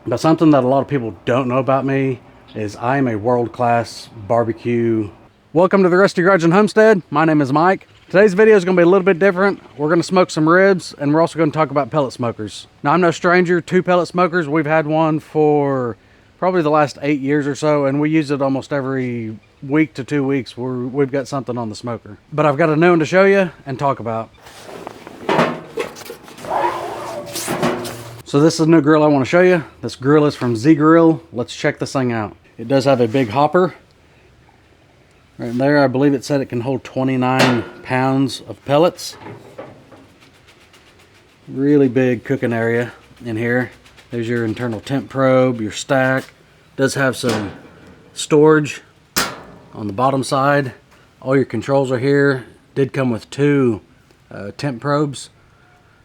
But something that a lot of people don't know about me is I am a world-class barbecue. Welcome to the Rusty Garage and Homestead. My name is Mike. Today's video is going to be a little bit different. We're going to smoke some ribs, and we're also going to talk about pellet smokers. Now, I'm no stranger to pellet smokers. We've had one for probably the last 8 years or so, and we use it almost every week to 2 weeks where we've got something on the smoker. But I've got a new one to show you and talk about. So this is a new grill I want to show you. This grill is from ZGrill. Let's check this thing out. It does have a big hopper. Right there, I believe it said it can hold 29 pounds of pellets. Really big cooking area in here. There's your internal temp probe, your stack. It does have some storage on the bottom side. All your controls are here. Did come with two temp probes,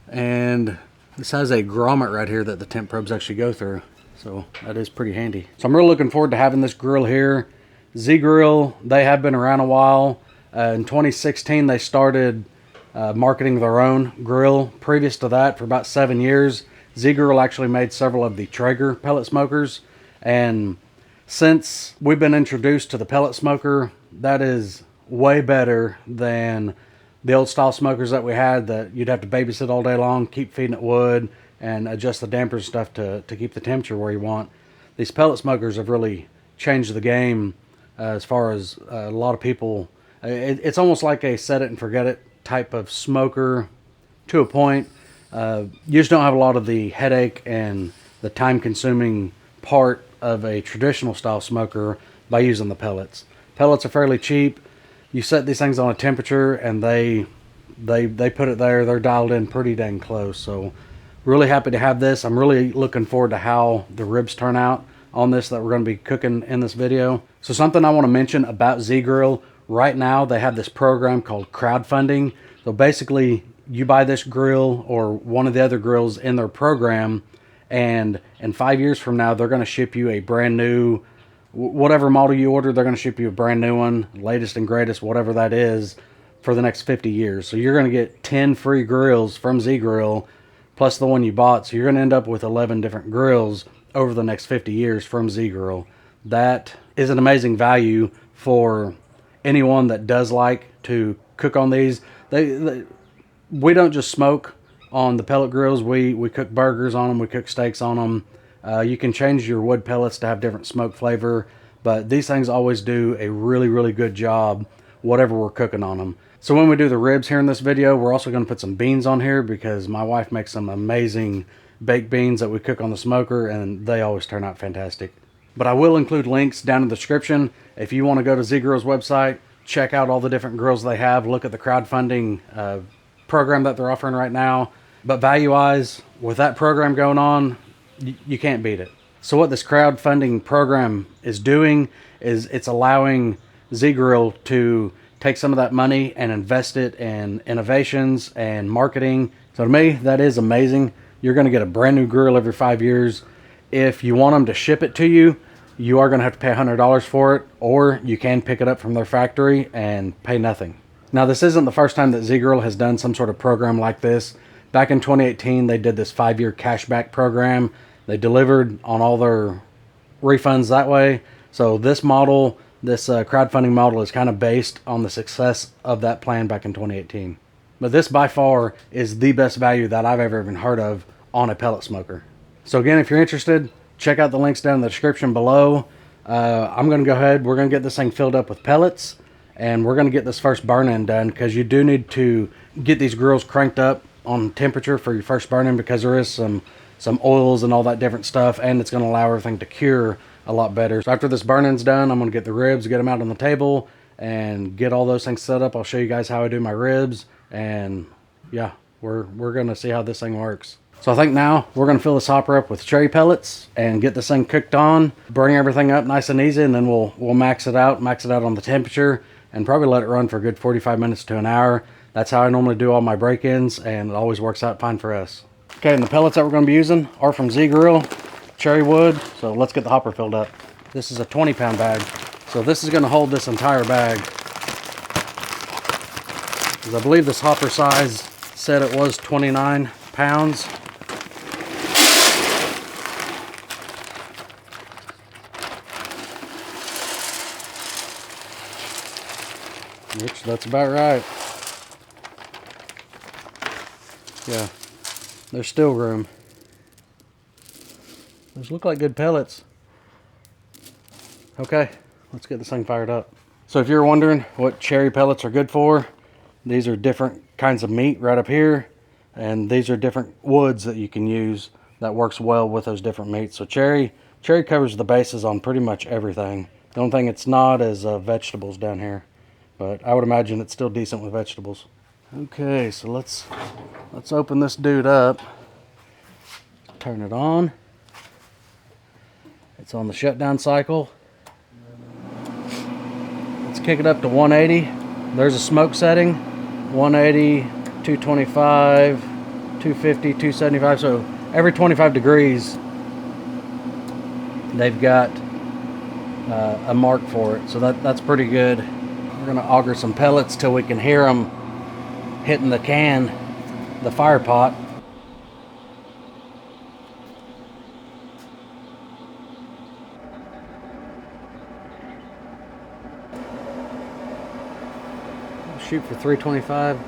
and this has a grommet right here that the temp probes actually go through, so that is pretty handy. So I'm really looking forward to having this grill here. ZGrill, they have been around a while. In 2016, they started marketing their own grill. Previous to that, for about 7 years, ZGrill actually made several of the Traeger pellet smokers. And since we've been introduced to the pellet smoker, that is way better than the old style smokers that we had, that you'd have to babysit all day long, keep feeding it wood, and adjust the dampers and stuff to keep the temperature where you want. These pellet smokers have really changed the game as far as a lot of people. It's almost like a set it and forget it type of smoker to a point. You just don't have a lot of the headache and the time consuming part of a traditional style smoker by using the pellets. Pellets are fairly cheap. You set these things on a temperature and they put it there. They're dialed in pretty dang close. So really happy to have this. I'm really looking forward to how the ribs turn out on this that we're going to be cooking in this video. So something I want to mention about ZGrill, right now they have this program called Crowdfunding. So basically you buy this grill or one of the other grills in their program, and in 5 years from now they're going to ship you a brand new, whatever model you order, they're going to ship you a brand new one, latest and greatest, whatever that is, for the next 50 years. So you're going to get 10 free grills from ZGrill plus the one you bought. So you're going to end up with 11 different grills over the next 50 years from ZGrill. That is an amazing value for anyone that does like to cook on these. We don't just smoke on the pellet grills. We cook burgers on them. We cook steaks on them. You can change your wood pellets to have different smoke flavor, but these things always do a really, really good job whatever we're cooking on them. So when we do the ribs here in this video, we're also going to put some beans on here because my wife makes some amazing baked beans that we cook on the smoker, and they always turn out fantastic. But I will include links down in the description if you want to go to ZGrill's website, check out all the different grills they have, look at the crowdfunding program that they're offering right now. But value-wise, with that program going on, you can't beat it. So what this crowdfunding program is doing is it's allowing ZGrill to take some of that money and invest it in innovations and marketing. So to me, that is amazing. You're going to get a brand new grill every 5 years. If you want them to ship it to you, you are going to have to pay $100 for it, or you can pick it up from their factory and pay nothing. Now, this isn't the first time that ZGrill has done some sort of program like this. Back in 2018, they did this 5-year cashback program. They delivered on all their refunds that way. So this model, this crowdfunding model, is kind of based on the success of that plan back in 2018. But this by far is the best value that I've ever even heard of on a pellet smoker. So again, if you're interested, check out the links down in the description below. I'm going to go ahead. We're going to get this thing filled up with pellets, and we're going to get this first burn-in done, because you do need to get these grills cranked up on temperature for your first burn-in, because there is some oils and all that different stuff, and it's going to allow everything to cure a lot better. So after this burn-in's done, I'm going to get the ribs, get them out on the table, and get all those things set up. I'll show you guys how I do my ribs, and yeah, we're going to see how this thing works. So I think now we're going to fill this hopper up with cherry pellets and get this thing cooked on, bring everything up nice and easy, and then we'll max it out on the temperature, and probably let it run for a good 45 minutes to an hour. That's how I normally do all my break-ins, and it always works out fine for us. Okay, and the pellets that we're going to be using are from ZGrill, cherry wood. So let's get the hopper filled up. This is a 20-pound bag, so this is going to hold this entire bag. Because I believe this hopper size said it was 29 pounds. which that's about right. Yeah, there's still room. Those look like good pellets. Okay, let's get this thing fired up. So if you're wondering what cherry pellets are good for, these are different kinds of meat right up here, and these are different woods that you can use that works well with those different meats. So cherry covers the bases on pretty much everything. The only thing it's not is vegetables down here, but I would imagine it's still decent with vegetables. Okay, so let's open this dude up. Turn it on. It's on the shutdown cycle. Let's kick it up to 180. There's a smoke setting. 180, 225, 250, 275. So every 25 degrees, they've got a mark for it. So that's pretty good. We're gonna auger some pellets till we can hear them hitting the can, the fire pot. Shoot for 325.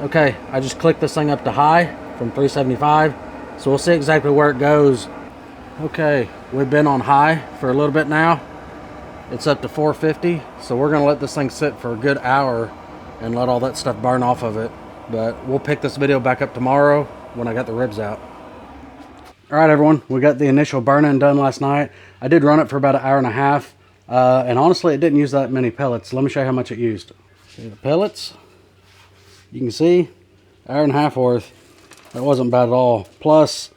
Okay, I just clicked this thing up to high from 375, so we'll see exactly where it goes. Okay, we've been on high for a little bit now. It's up to 450, so we're gonna let this thing sit for a good hour and let all that stuff burn off of it. But we'll pick this video back up tomorrow when I got the ribs out. All right, everyone, we got the initial burn-in done last night. I did run it for about an hour and a half, and honestly, it didn't use that many pellets. Let me show you how much it used. See the pellets? You can see, hour and a half worth. That wasn't bad at all. Plus,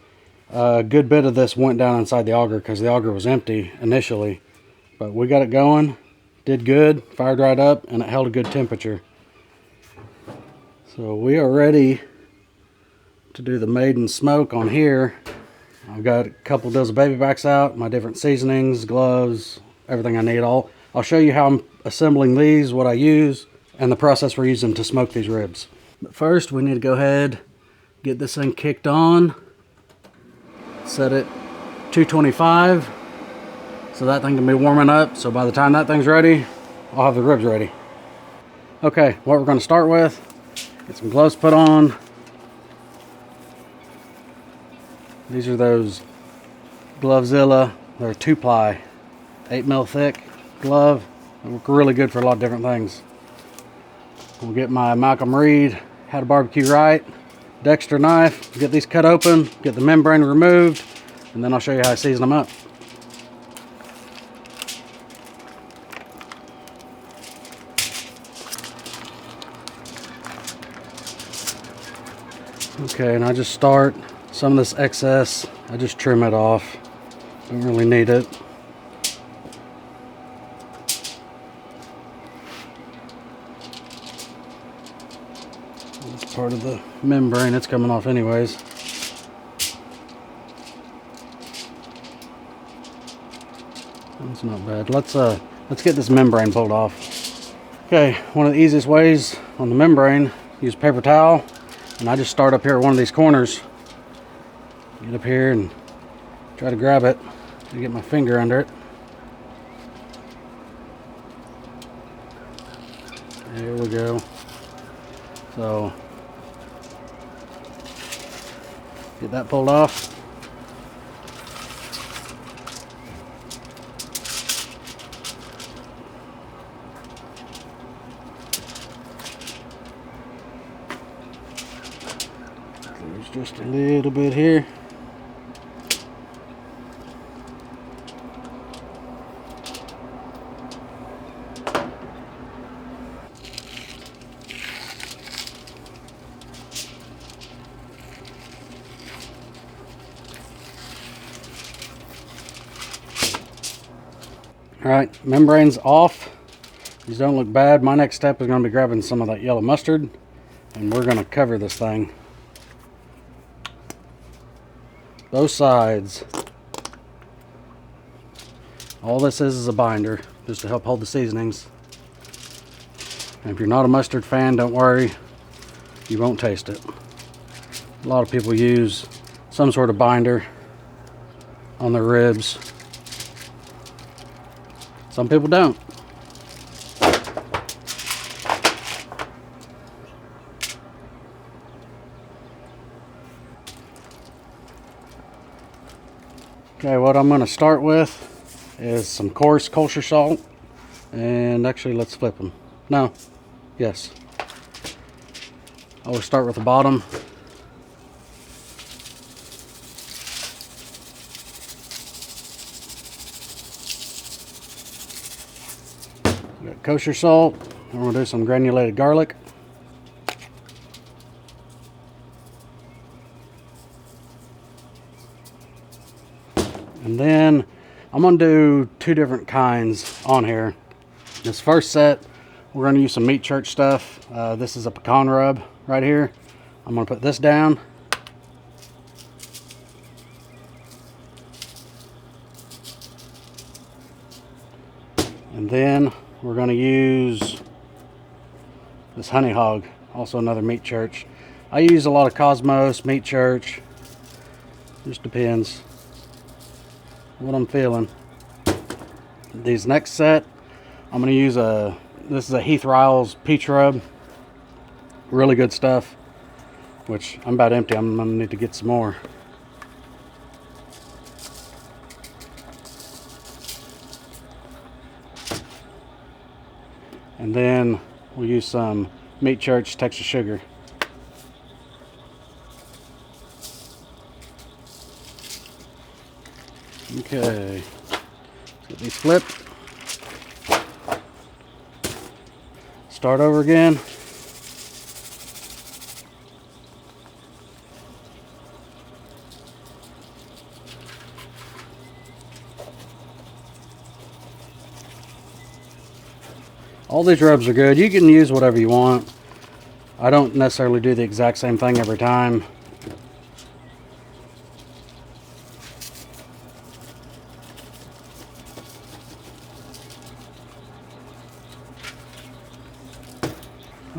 a good bit of this went down inside the auger because the auger was empty initially. But we got it going, did good, fired right up, and it held a good temperature. So we are ready to do the maiden smoke on here. I've got a couple deals of baby backs out, my different seasonings, gloves, everything I need. I'll show you how I'm assembling these, what I use, and the process we're using to smoke these ribs. But first, we need to go ahead, get this thing kicked on, set it 225. So that thing can be warming up, so by the time that thing's ready, I'll have the ribs ready. Okay, what we're gonna start with, get some gloves put on. These are those Glovezilla, they're 2-ply, 8mm thick glove. They work really good for a lot of different things. We'll get my Malcolm Reed How to Barbecue Right Dexter knife, get these cut open, get the membrane removed, and then I'll show you how I season them up. Okay, and I just start some of this excess, I just trim it off. Don't really need it. It's part of the membrane, it's coming off anyways. That's not bad. Let's get this membrane pulled off. Okay, one of the easiest ways on the membrane, use paper towel. And I just start up here at one of these corners. Get up here and try to grab it and get my finger under it. There we go. So, get that pulled off. There's just a little bit here. All right, membrane's off. These don't look bad. My next step is going to be grabbing some of that yellow mustard, and we're going to cover this thing. Both sides. All this is a binder, just to help hold the seasonings. And if you're not a mustard fan, don't worry, you won't taste it. A lot of people use some sort of binder on their ribs. Some people don't. Okay, what I'm going to start with is some coarse kosher salt. And actually, let's flip them. No. Yes. I will start with the bottom. Got kosher salt. I'm going to do some granulated garlic. And then I'm going to do two different kinds on here. This first set, we're going to use some meat church stuff. This is a pecan rub right here. I'm going to put this down. And then we're going to use this honey hog, also another meat church. I use a lot of Cosmos, meat church. Just depends what I'm feeling. These next set, I'm going to use this is a Heath Riles peach rub. Really good stuff, which I'm about empty. I'm going to need to get some more. And then we'll use some meat church Texas sugar. Okay, let's get these flipped. Start over again. All these rubs are good. You can use whatever you want. I don't necessarily do the exact same thing every time.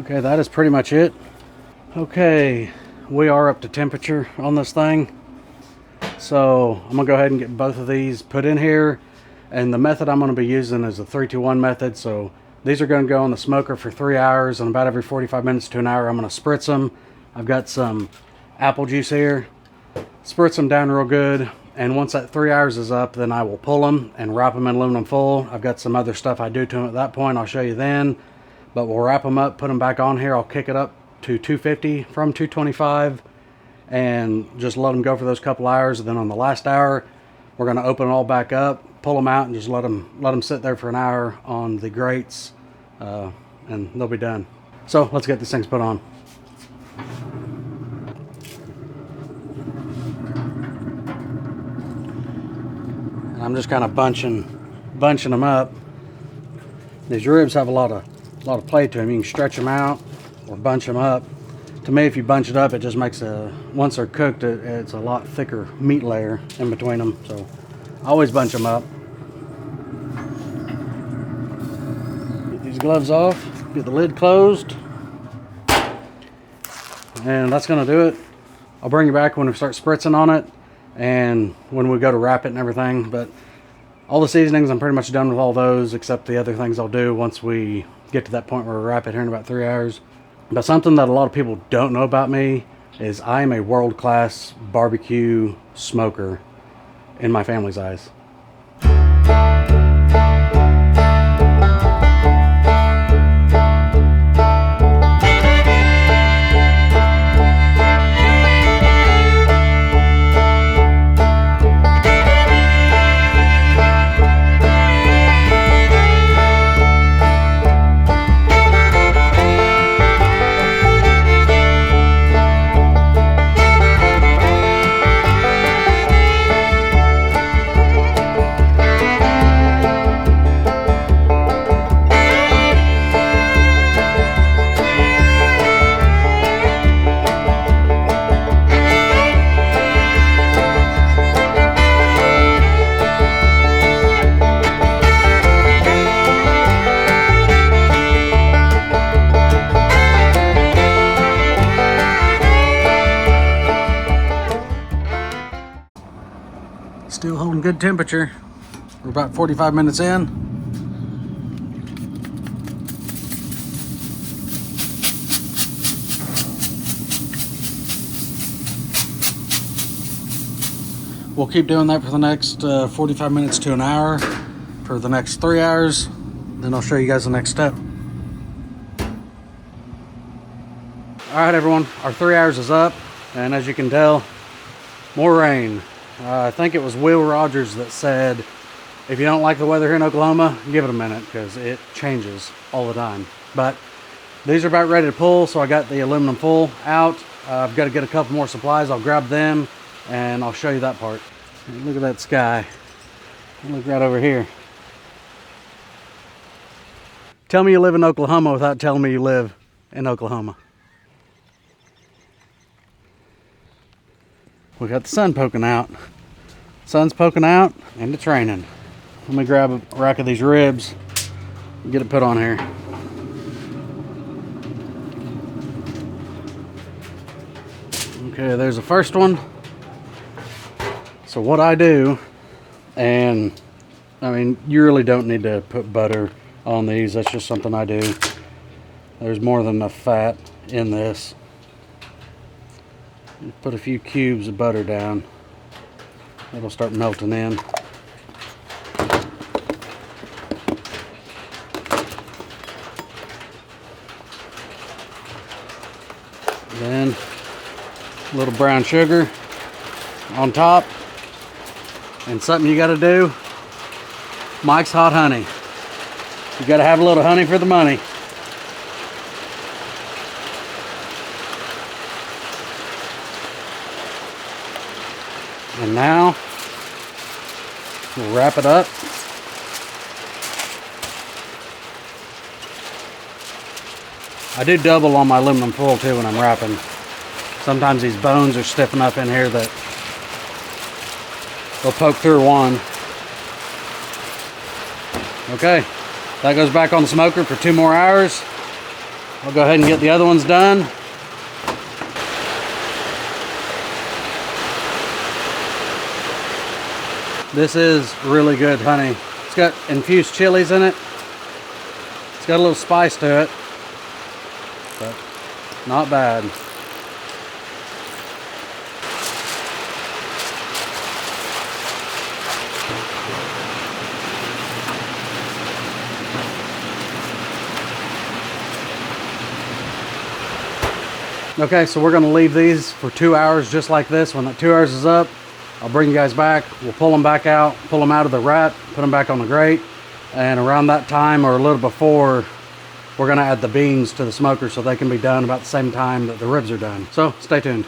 Okay, that is pretty much it. Okay, we are up to temperature on this thing. So I'm gonna go ahead and get both of these put in here. And the method I'm gonna be using is the 3-2-1 method. So these are gonna go in the smoker for 3 hours, and about every 45 minutes to an hour, I'm gonna spritz them. I've got some apple juice here. Spritz them down real good. And once that 3 hours is up, then I will pull them and wrap them in aluminum foil. I've got some other stuff I do to them at that point. I'll show you then. But we'll wrap them up, put them back on here. I'll kick it up to 250 from 225 and just let them go for those couple hours. And then on the last hour, we're going to open it all back up, pull them out, and just let them sit there for an hour on the grates, and they'll be done. So let's get these things put on. And I'm just kind of bunching them up. These ribs have a lot of play to them. You can stretch them out or bunch them up. To me, if you bunch it up, it just makes once they're cooked, it's a lot thicker meat layer in between them. So I always bunch them up. Get these gloves off, get the lid closed, and that's gonna do it. I'll bring you back when we start spritzing on it and when we go to wrap it and everything. But all the seasonings, I'm pretty much done with all those, except the other things I'll do once we get to that point where we wrap it here in about 3 hours. But something that a lot of people don't know about me is I am a world-class barbecue smoker in my family's eyes. Still holding good temperature. We're about 45 minutes in. we'll keep doing that for the next 45 minutes to an hour for the next 3 hours. Then I'll show you guys the next step. All right, everyone, our 3 hours is up, and as you can tell, more rain. I think it was Will Rogers that said, if you don't like the weather here in Oklahoma, give it a minute, because it changes all the time. But these are about ready to pull, so I got the aluminum full out. I've got to get a couple more supplies. I'll grab them, and I'll show you that part. And look at that sky. Look right over here. Tell me you live in Oklahoma without telling me you live in Oklahoma. We got the sun poking out. Sun's poking out, and it's raining. Let me grab a rack of these ribs and get it put on here. Okay, there's the first one. So what I do, and I mean, you really don't need to put butter on these. That's just something I do. There's more than enough fat in this. Put a few cubes of butter down. It'll start melting in. Then a little brown sugar on top. And something you got to do, Mike's Hot Honey. You got to have a little honey for the money. And now we'll wrap it up. I do double on my aluminum foil too when I'm wrapping. Sometimes these bones are stiff enough in here that they'll poke through one. Okay, that goes back on the smoker for 2 more hours. I'll go ahead and get the other ones done. This is really good honey. It's got infused chilies in it. It's got a little spice to it, but not bad. Okay, so we're gonna leave these for 2 hours just like this. When that 2 hours is up, I'll bring you guys back. We'll pull them back out, pull them out of the wrap, put them back on the grate. And around that time or a little before, we're gonna add the beans to the smoker so they can be done about the same time that the ribs are done. So stay tuned.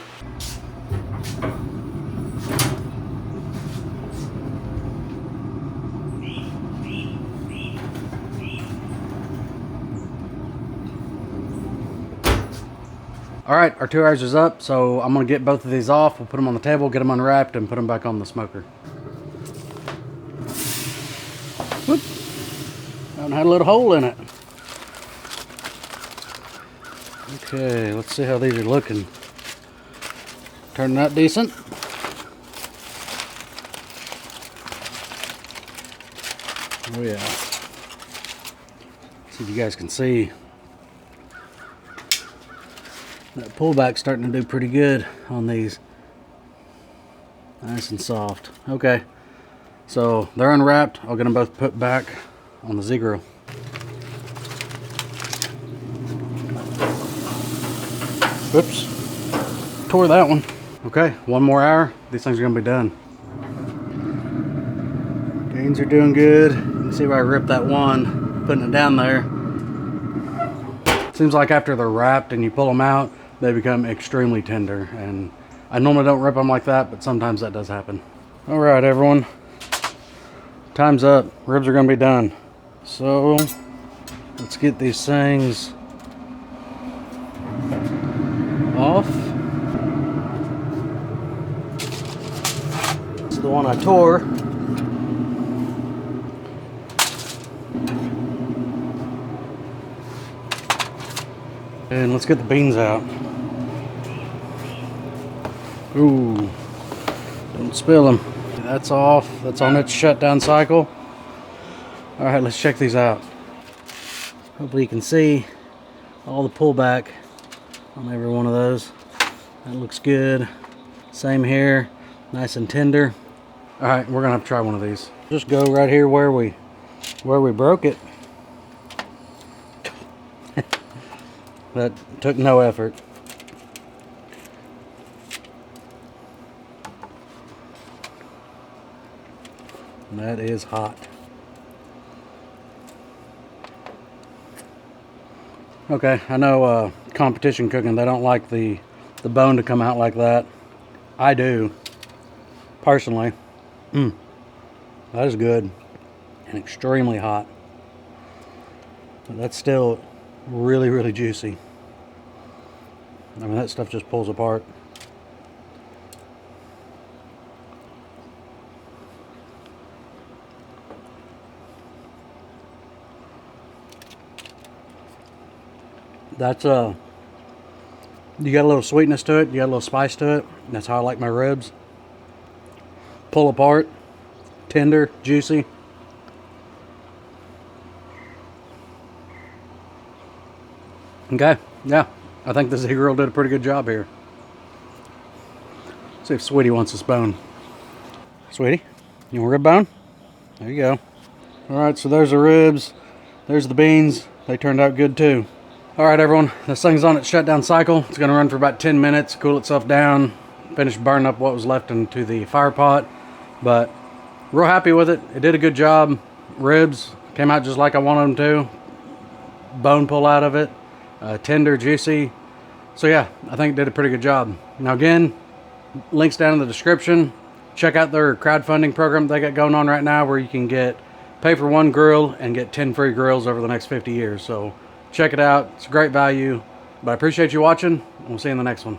All right, our 2 hours is up, so I'm gonna get both of these off. We'll put them on the table, get them unwrapped, and put them back on the smoker. Whoop. That one had a little hole in it. Okay, let's see how these are looking. Turning out decent. Oh yeah. See if you guys can see. That pullback's starting to do pretty good on these. Nice and soft. Okay, so they're unwrapped. I'll get them both put back on the ZGrill. Whoops, tore that one. Okay, 1 more hour. These things are gonna be done. Gains are doing good. You can see where I ripped that one, putting it down there. Seems like after they're wrapped and you pull them out, they become extremely tender, and I normally don't rip them like that, but sometimes that does happen. All right, everyone, time's up. Ribs are gonna be done. So let's get these things off. This is the one I tore. And let's get the beans out. Ooh, don't spill them. That's off. That's on its shutdown cycle. All right, let's check these out. Hopefully you can see all the pullback on every one of those. That looks good. Same here, nice and tender. All right, we're gonna have to try one of these. Just go right here where we broke it. That took no effort. That is hot. Okay, I know competition cooking, they don't like the bone to come out like that. I do, personally. That is good and extremely hot. But that's still really, really juicy. I mean, that stuff just pulls apart. That's you got a little sweetness to it, you got a little spice to it. That's how I like my ribs. Pull apart, tender, juicy. Okay, yeah, I think the ZGrill did a pretty good job here. Let's see if Sweetie wants this bone. Sweetie, you want a rib bone? There you go. Alright, so there's the ribs, there's the beans. They turned out good too. Alright everyone, this thing's on its shutdown cycle. It's gonna run for about 10 minutes, cool itself down, finish burning up what was left into the fire pot. But real happy with it. It did a good job. Ribs came out just like I wanted them to. Bone pull out of it. Tender, juicy. So yeah, I think it did a pretty good job. Now again, links down in the description. Check out their crowdfunding program they got going on right now, where you can pay for one grill and get 10 free grills over the next 50 years. So check it out. It's a great value. But I appreciate you watching, and we'll see you in the next one.